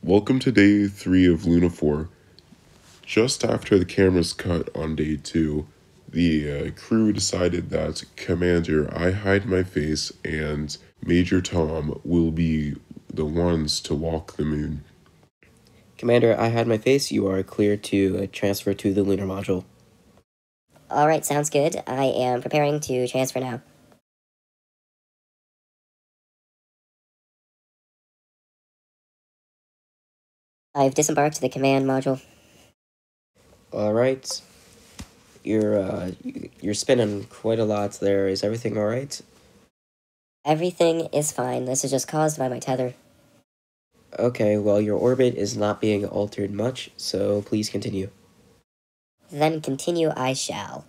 Welcome to day 3 of Luna 4. Just after the cameras cut on day 2, the crew decided that Commander IHideMyFace and Major Tom will be the ones to walk the moon. Commander, IHideMyFace, you are clear to transfer to the lunar module. Alright, sounds good. I am preparing to transfer now. I've disembarked the command module. Alright. You're spinning quite a lot there. Is everything alright? Everything is fine. This is just caused by my tether. Okay, well, your orbit is not being altered much, so please continue. Then continue I shall.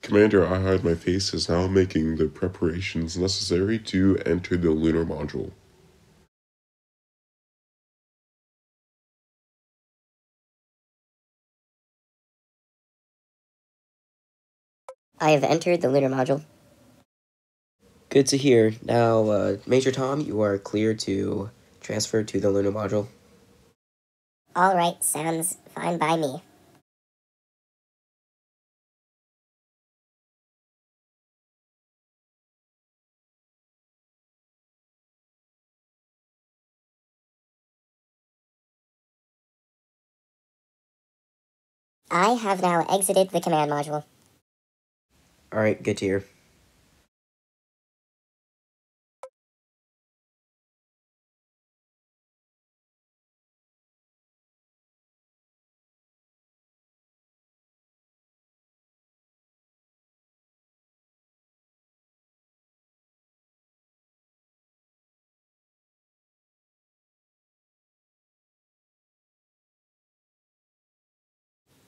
Commander IHideMyFace is now making the preparations necessary to enter the lunar module. I have entered the lunar module. Good to hear. Now, Major Tom, you are clear to transfer to the lunar module. Alright, sounds fine by me. I have now exited the command module. Alright, good to hear.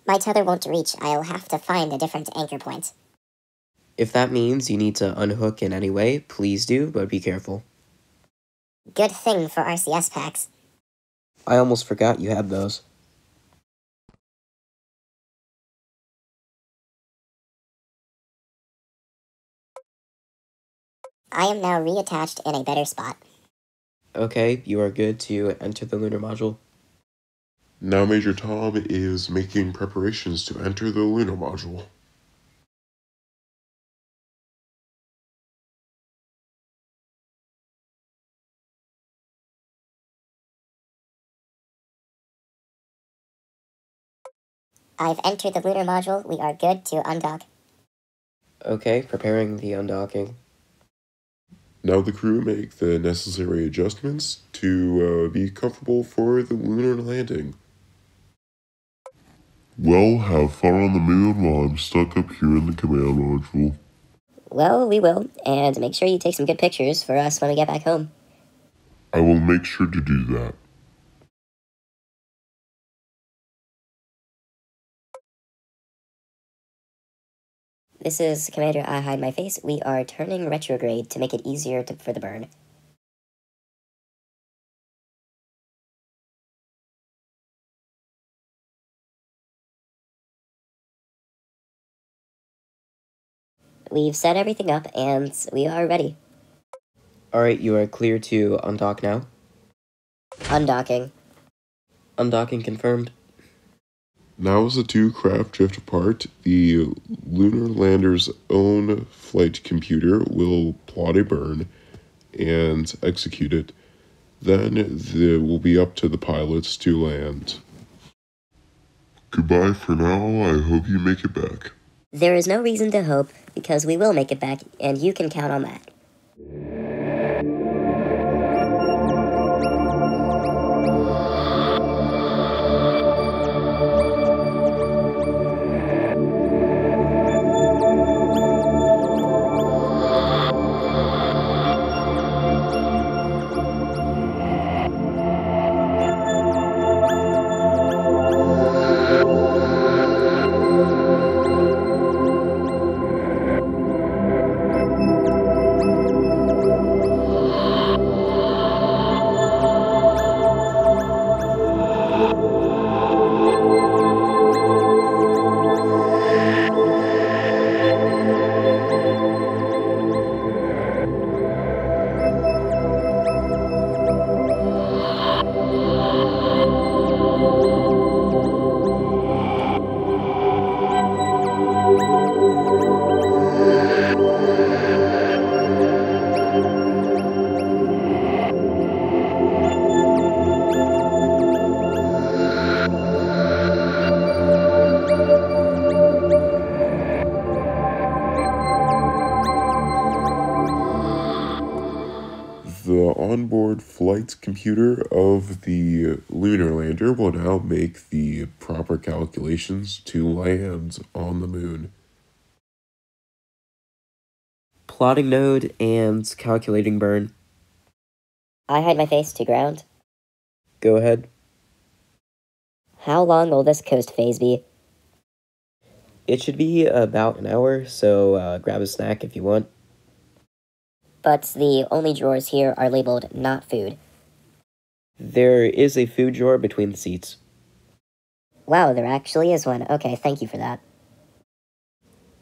My tether won't reach. I'll have to find a different anchor point. If that means you need to unhook in any way, please do, but be careful. Good thing for RCS packs. I almost forgot you had those. I am now reattached in a better spot. Okay, you are good to enter the lunar module. Now Major Tom is making preparations to enter the lunar module. I've entered the lunar module. We are good to undock. Okay, preparing the undocking. Now the crew make the necessary adjustments to be comfortable for the lunar landing. Well, have fun on the moon while I'm stuck up here in the command module. Well, we will, and make sure you take some good pictures for us when we get back home. I will make sure to do that. This is Commander IHideMyFace. We are turning retrograde to make it easier for the burn. We've set everything up, and we are ready. Alright, you are clear to undock now. Undocking. Undocking confirmed. Now as the two craft drift apart, the lunar lander's own flight computer will plot a burn and execute it. Then it will be up to the pilots to land. Goodbye for now. I hope you make it back. There is no reason to hope, because we will make it back, and you can count on that. onboard flight computer of the lunar lander will now make the proper calculations to land on the moon. Plotting node and calculating burn. I hide my face to ground. Go ahead. How long will this coast phase be? It should be about an hour, so grab a snack if you want. But the only drawers here are labeled not food. There is a food drawer between the seats. Wow, there actually is one. Okay, thank you for that.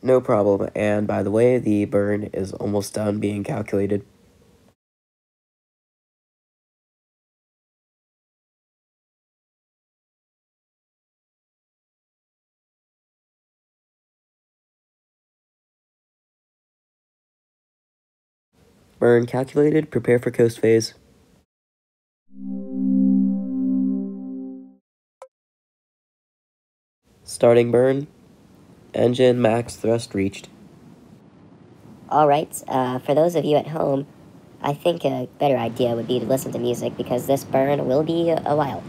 No problem, and by the way, the burn is almost done being calculated. Burn calculated, prepare for coast phase. Starting burn. Engine max thrust reached. Alright, for those of you at home, I think a better idea would be to listen to music because this burn will be a while.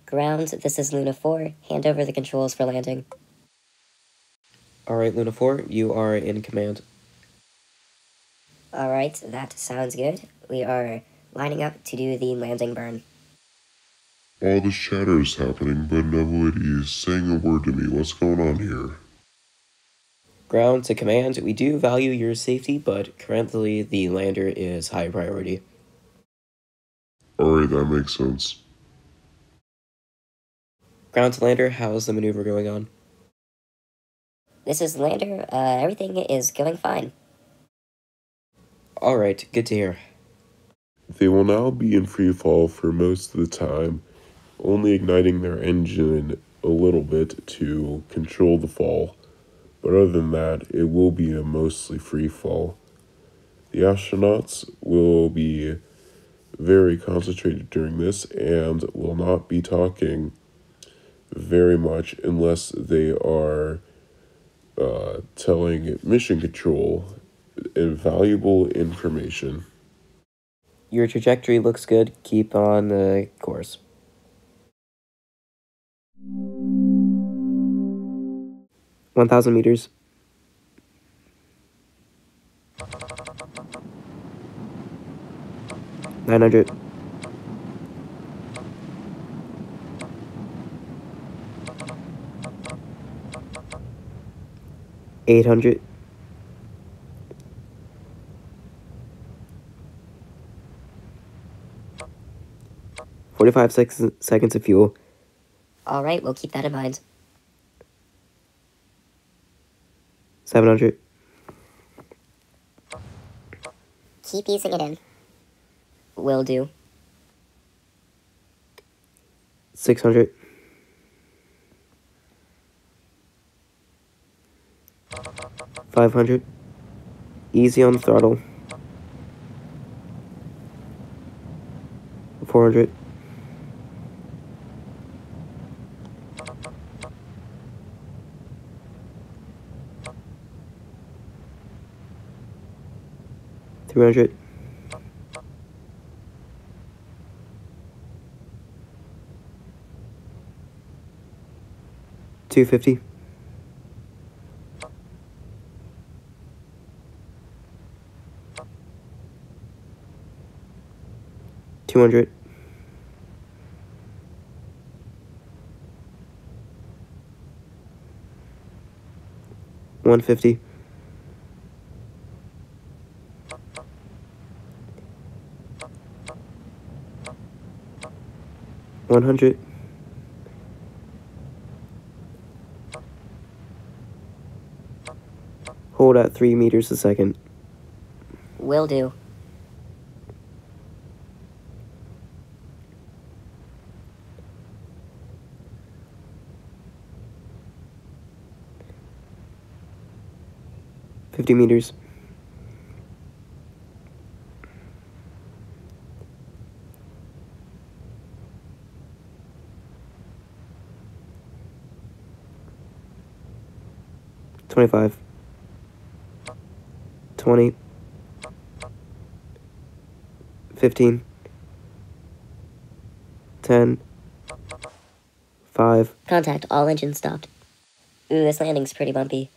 Ground, this is Luna 4. Hand over the controls for landing. Alright, Luna 4, you are in command. Alright, that sounds good. We are lining up to do the landing burn. All this chatter is happening, but nobody is saying a word to me. What's going on here? Ground to command, we do value your safety, but currently the lander is high priority. Alright, that makes sense. Ground to lander, how's the maneuver going on? This is lander, everything is going fine. Alright, good to hear. They will now be in free fall for most of the time, only igniting their engine a little bit to control the fall. but other than that, it will be a mostly free fall. The astronauts will be very concentrated during this and will not be talking very much unless they are telling mission control invaluable information. Your trajectory looks good. Keep on the course. $1,000 meters. 900. 800. 45 seconds of fuel. All right, we'll keep that in mind. 700. Keep easing it in. Will do. 600. 500. Easy on the throttle. 400. 300. 250. 200. 150. 100. 3 meters a second. Will do. 50 meters. 25. 20. 15. 10. 5. Contact, all engines stopped. Ooh, this landing's pretty bumpy.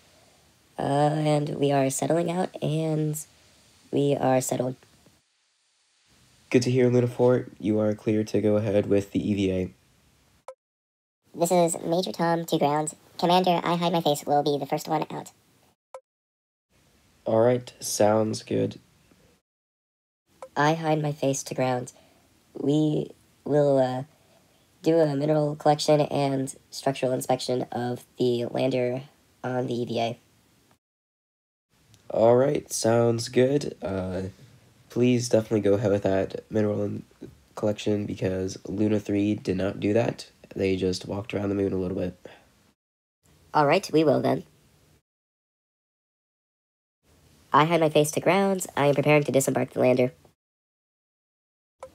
And we are settling out, and we are settled. Good to hear, Luna 4. You are clear to go ahead with the EVA. This is Major Tom to ground. Commander, IHideMyFace will be the first one out. Alright, sounds good. IHideMyFace to ground. We will do a mineral collection and structural inspection of the lander on the EVA. Alright, sounds good. Please definitely go ahead with that mineral collection because Luna 3 did not do that. They just walked around the moon a little bit. Alright, we will then. IHideMyFace to ground. I am preparing to disembark the lander.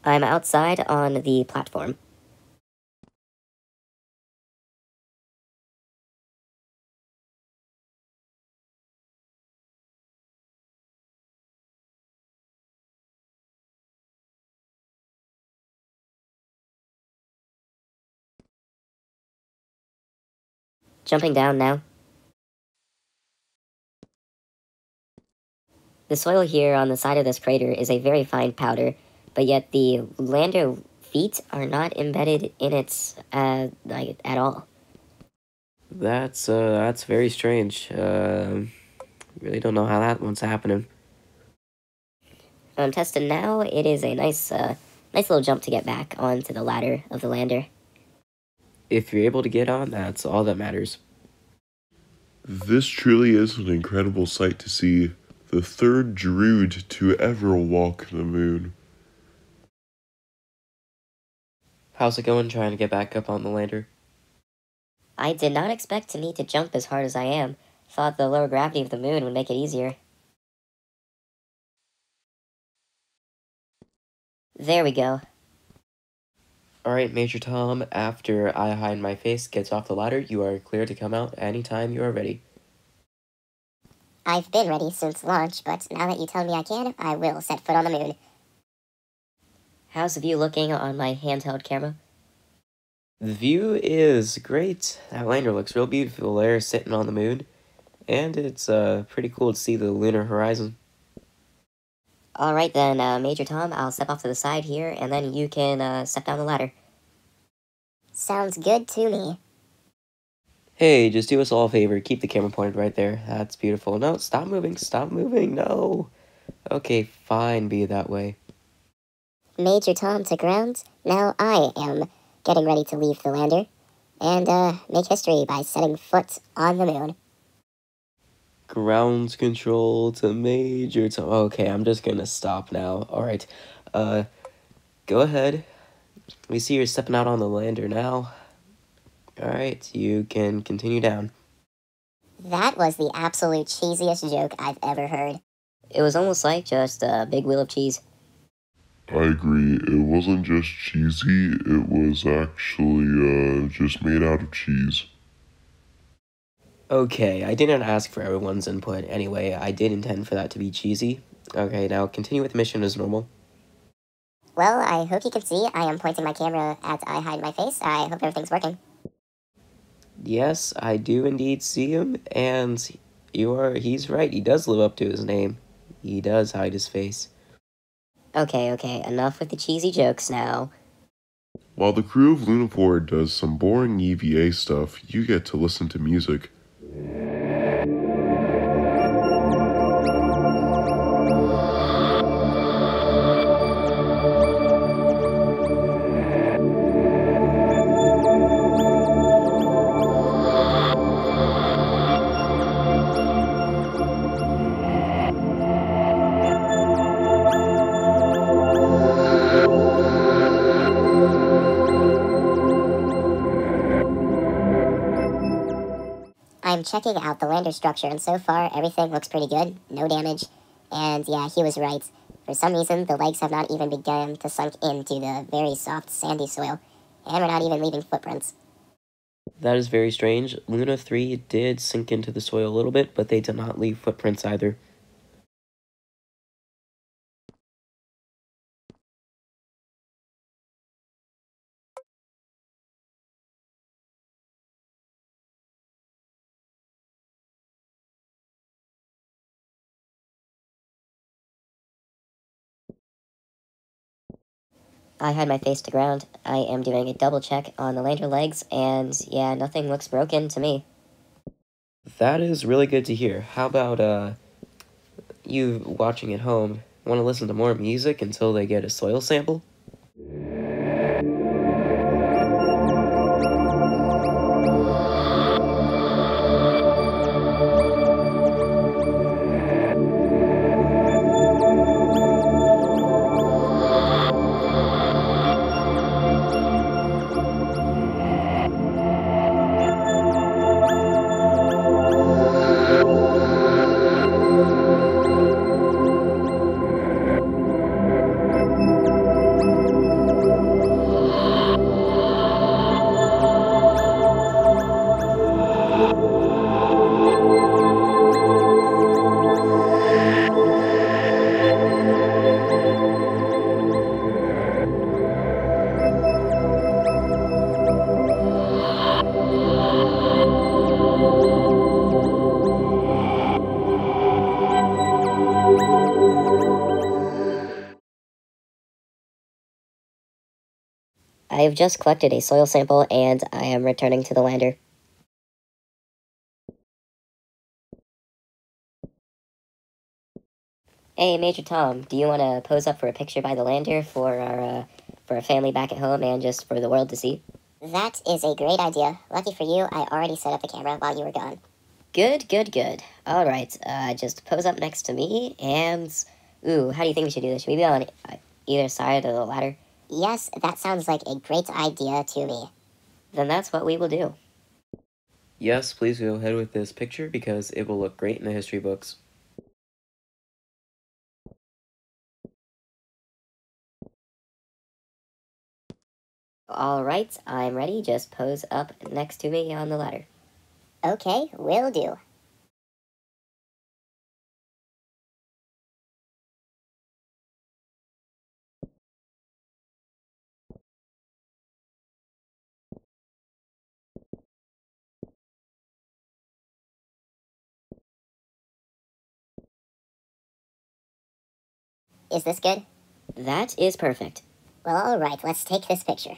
I'm outside on the platform. Jumping down now. The soil here on the side of this crater is a very fine powder, but yet the lander feet are not embedded in its, at all. That's very strange. Really don't know how that one's happening. I'm testing now. It is a nice little jump to get back onto the ladder of the lander. If you're able to get on, that's all that matters. This truly is an incredible sight to see. The third druid to ever walk the moon. How's it going trying to get back up on the lander? I did not expect to need to jump as hard as I am. Thought the lower gravity of the moon would make it easier. There we go. Alright, Major Tom, after IHideMyFace gets off the ladder, you are clear to come out anytime you are ready. I've been ready since launch, but now that you tell me I can, I will set foot on the moon. How's the view looking on my handheld camera? The view is great. That lander looks real beautiful there, sitting on the moon. And it's pretty cool to see the lunar horizon. Alright then, Major Tom, I'll step off to the side here, and then you can step down the ladder. Sounds good to me. Hey, just do us all a favor. Keep the camera pointed right there. That's beautiful. No, stop moving. Stop moving. No. Okay, fine. Be that way. Major Tom to ground. Now I am getting ready to leave the lander and make history by setting foot on the moon. Ground control to Major Tom. Okay, I'm just gonna stop now. Alright. Go ahead. We see you're stepping out on the lander now. Alright, you can continue down. That was the absolute cheesiest joke I've ever heard. It was almost like just a big wheel of cheese. I agree, it wasn't just cheesy, it was actually just made out of cheese. Okay, I didn't ask for everyone's input. Anyway, I did intend for that to be cheesy. Okay, now continue with the mission as normal. Well, I hope you can see I am pointing my camera at IHideMyFace. I hope everything's working. Yes, I do indeed see him, and he's right. He does live up to his name. He does hide his face. Okay, enough with the cheesy jokes now. While the crew of Lunaphore does some boring EVA stuff, you get to listen to music. I'm checking out the lander structure, and so far everything looks pretty good. No damage. And yeah, he was right. For some reason, the legs have not even begun to sunk into the very soft, sandy soil, and we're not even leaving footprints. That is very strange. Luna 3 did sink into the soil a little bit, but they did not leave footprints either. I had my face to ground. I am doing a double check on the lander legs, and yeah, nothing looks broken to me. That is really good to hear. How about, you watching at home want to listen to more music until they get a soil sample? I have just collected a soil sample, and I am returning to the lander. Hey, Major Tom, do you want to pose up for a picture by the lander for our family back at home and just for the world to see? That is a great idea. Lucky for you, I already set up the camera while you were gone. Good. Alright, just pose up next to me, and... Ooh, how do you think we should do this? Should we be on either side of the ladder? Yes, that sounds like a great idea to me. Then that's what we will do. Yes, please go ahead with this picture because it will look great in the history books. Alright, I'm ready. Just pose up next to me on the ladder. Okay, will do. Is this good? That is perfect. Well, alright, let's take this picture.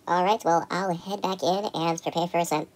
Alright, well, I'll head back in and prepare for ascent.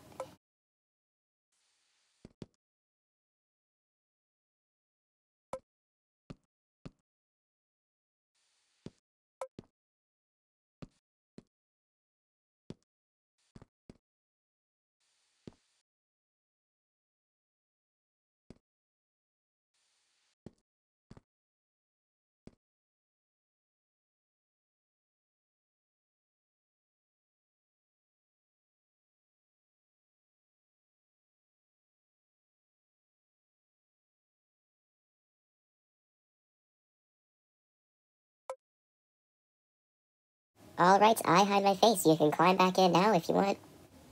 Alright, I hide my face. You can climb back in now if you want.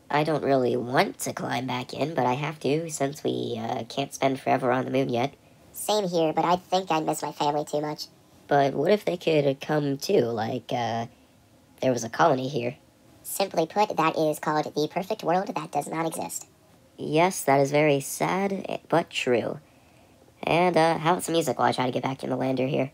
I don't really want to climb back in, but I have to since we can't spend forever on the moon yet. Same here, but I think I miss my family too much. But what if they could come too, like, there was a colony here? Simply put, that is called the perfect world that does not exist. Yes, that is very sad, but true. And, how about some music while I try to get back in the lander here?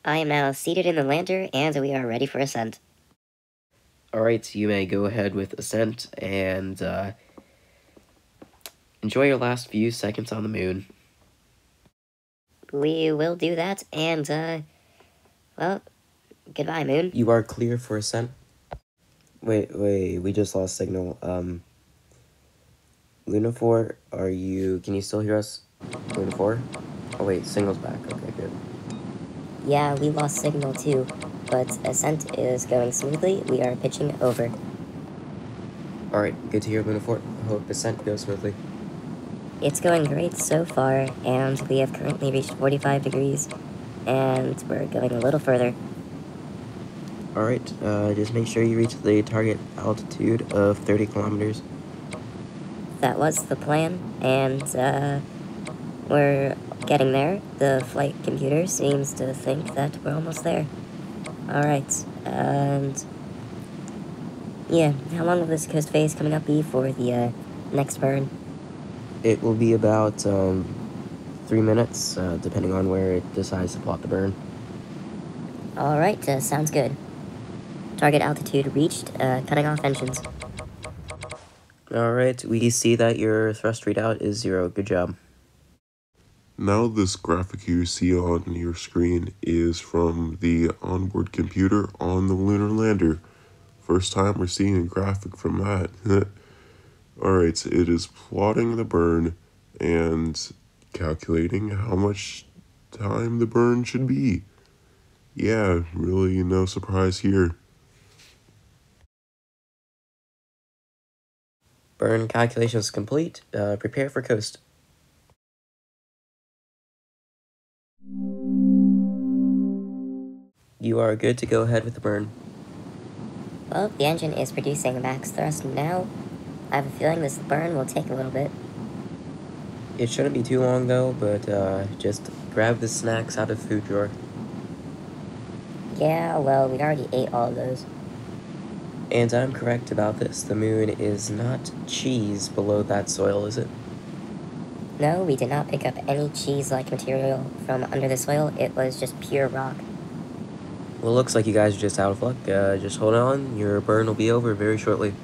I am now seated in the lander, and we are ready for ascent. Alright, so you may go ahead with ascent and enjoy your last few seconds on the moon. We will do that, and, well, goodbye, moon. You are clear for ascent. Wait, we just lost signal. Luna 4, can you still hear us? Luna 4? Oh wait, signal's back. Okay, good. Yeah, we lost signal too, but ascent is going smoothly. We are pitching over. Alright, good to hear, Luna 4. I hope ascent goes smoothly. It's going great so far, and we have currently reached 45 degrees, and we're going a little further. Alright, just make sure you reach the target altitude of 30 kilometers. That was the plan, and, we're getting there. The flight computer seems to think that we're almost there. Alright, and yeah, how long will this coast phase coming up be for the next burn? It will be about 3 minutes, depending on where it decides to plot the burn. Alright, sounds good. Target altitude reached, cutting off engines. Alright, we see that your thrust readout is 0. Good job. Now this graphic you see on your screen is from the onboard computer on the lunar lander. First time we're seeing a graphic from that. Alright, so it is plotting the burn and calculating how much time the burn should be. Yeah, really no surprise here. Burn calculations complete. Prepare for coast. You are good to go ahead with the burn. Well, the engine is producing max thrust now. I have a feeling this burn will take a little bit. It shouldn't be too long though, but just grab the snacks out of the food drawer. Yeah, well, we already ate all of those. And I'm correct about this. The moon is not cheese below that soil, is it? No, we did not pick up any cheese-like material from under the soil. It was just pure rock. Well, it looks like you guys are just out of luck. Just hold on. Your burn will be over very shortly.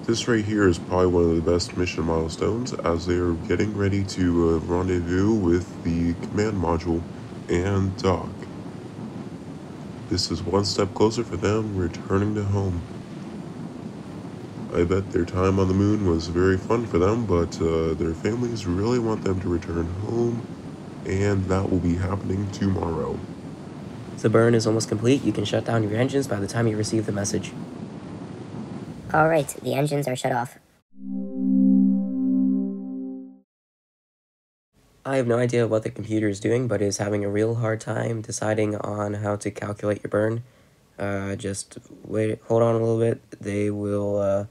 This right here is probably one of the best mission milestones, as they are getting ready to rendezvous with the command module and dock. This is one step closer for them returning to home. I bet their time on the moon was very fun for them, but their families really want them to return home, and that will be happening tomorrow. The burn is almost complete. You can shut down your engines by the time you receive the message. Alright, the engines are shut off. I have no idea what the computer is doing, but is having a real hard time deciding on how to calculate your burn. Just wait, hold on a little bit. They will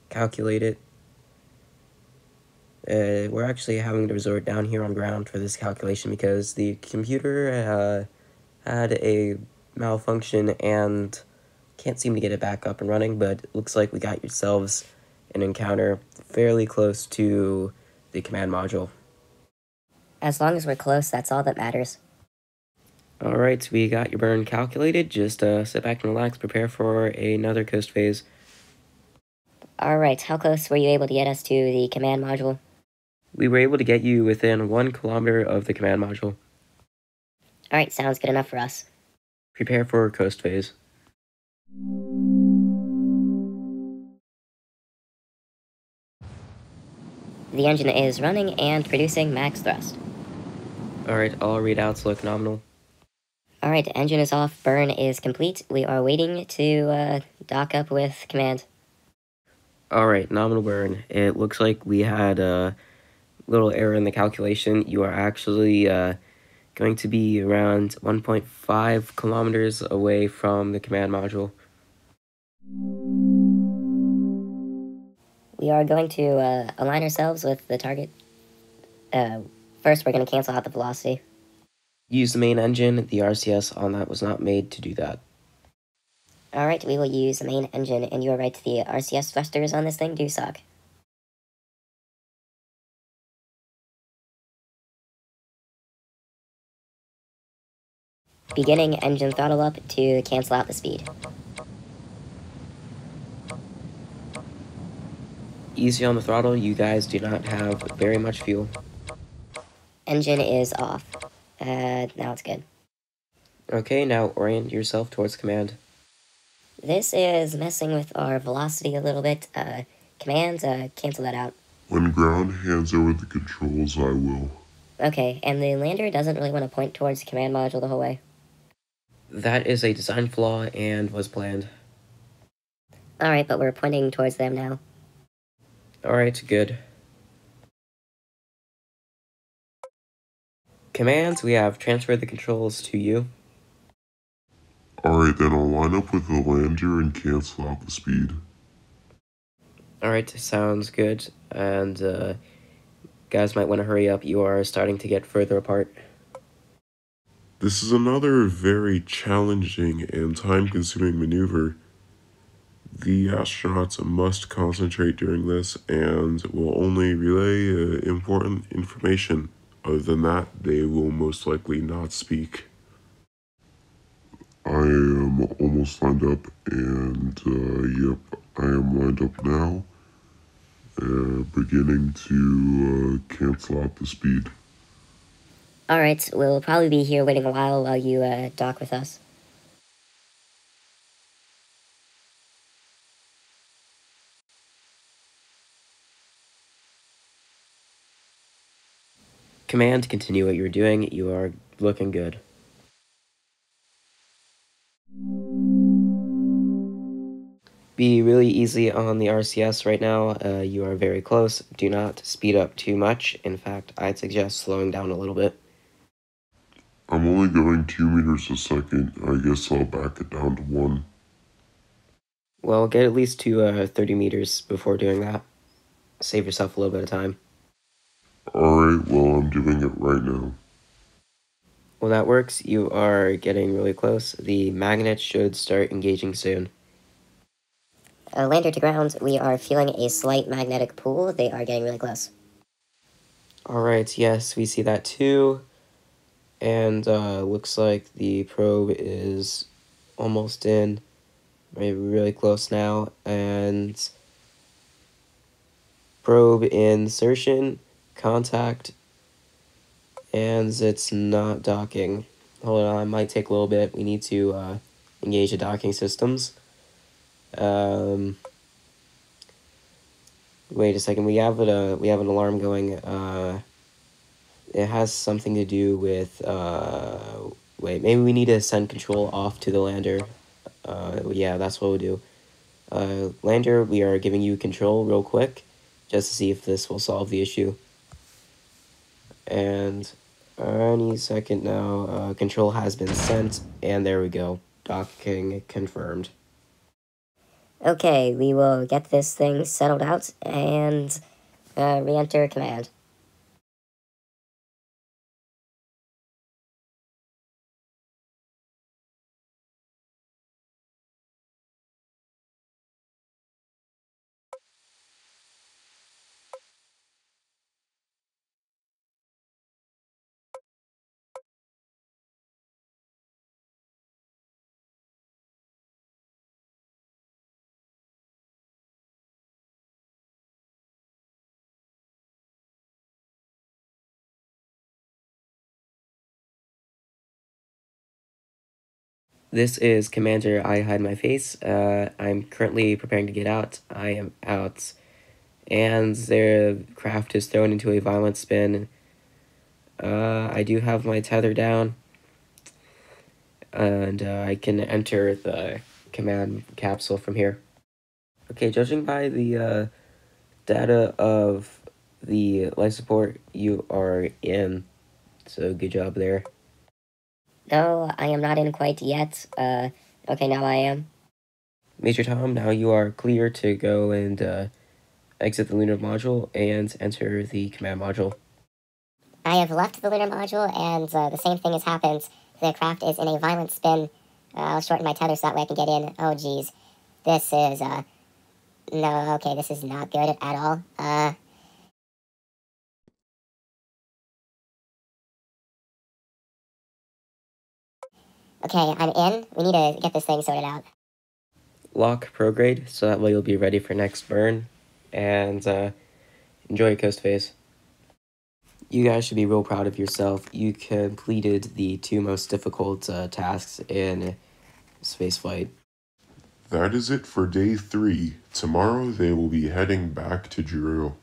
calculate it. We're actually having to resort down here on ground for this calculation because the computer had a malfunction and can't seem to get it back up and running, but it looks like we got yourselves an encounter fairly close to the command module. As long as we're close, that's all that matters. Alright, we got your burn calculated. Just sit back and relax, prepare for another coast phase. Alright, how close were you able to get us to the command module? We were able to get you within 1 kilometer of the command module. Alright, sounds good enough for us. Prepare for coast phase. The engine is running and producing max thrust. Alright, all readouts look nominal. Alright, engine is off, burn is complete. We are waiting to dock up with command. Alright, nominal burn. It looks like we had a little error in the calculation. You are actually going to be around 1.5 kilometers away from the command module. We are going to align ourselves with the target. First, we're going to cancel out the velocity. Use the main engine. The RCS on that was not made to do that. Alright, we will use the main engine, and you are right, the RCS thrusters on this thing do suck. Beginning engine throttle up to cancel out the speed. Easy on the throttle. You guys do not have very much fuel. Engine is off. Now it's good. Okay, now orient yourself towards command. This is messing with our velocity a little bit. Command, cancel that out. When ground hands over the controls, I will. Okay, and the lander doesn't really want to point towards the command module the whole way. That is a design flaw and was planned. Alright, but we're pointing towards them now. Alright, good. Commands, we have transferred the controls to you. Alright, then I'll line up with the lander and cancel out the speed. Alright, sounds good. And guys might want to hurry up. You are starting to get further apart. This is another very challenging and time-consuming maneuver. The astronauts must concentrate during this and will only relay important information. Other than that, they will most likely not speak. I am almost lined up, and yep, I am lined up now. Beginning to cancel out the speed. Alright, we'll probably be here waiting a while you dock with us. Command, continue what you're doing. You are looking good. be really easy on the RCS right now. You are very close. Do not speed up too much. In fact, I'd suggest slowing down a little bit. I'm only going 2 meters a second. I guess I'll back it down to 1. Well, get at least to 30 meters before doing that. Save yourself a little bit of time. Alright, well, I'm doing it right now. Well, that works. You are getting really close. The magnet should start engaging soon. Lander to ground, we are feeling a slight magnetic pull. They are getting really close. Alright, yes, we see that too. And looks like the probe is almost in. Maybe really close now. And probe insertion, contact, and it's not docking. Hold on, it might take a little bit. We need to engage the docking systems. Wait a second. We have an alarm going. It has something to do with wait, maybe we need to send control off to the lander. Yeah, that's what we'll do. Lander, we are giving you control real quick, just to see if this will solve the issue. And any second now, control has been sent, and there we go. Docking confirmed. Okay, we will get this thing settled out and re-enter command. This is Commander IHideMyFace. I'm currently preparing to get out. I am out. And their craft is thrown into a violent spin. I do have my tether down. And I can enter the command capsule from here. Okay, judging by the data of the life support, you are in. So good job there. No, I am not in quite yet. Okay, now I am. Major Tom, now you are clear to go and exit the lunar module and enter the command module. I have left the lunar module, and the same thing has happened. The craft is in a violent spin. I'll shorten my tether so that way I can get in. Oh, geez. This is, no, okay, this is not good at all. Okay, I'm in. We need to get this thing sorted out. Lock prograde, so that way you'll be ready for next burn. And enjoy your coast phase. You guys should be real proud of yourself. You completed the 2 most difficult tasks in spaceflight. That is it for day 3. Tomorrow they will be heading back to Drew.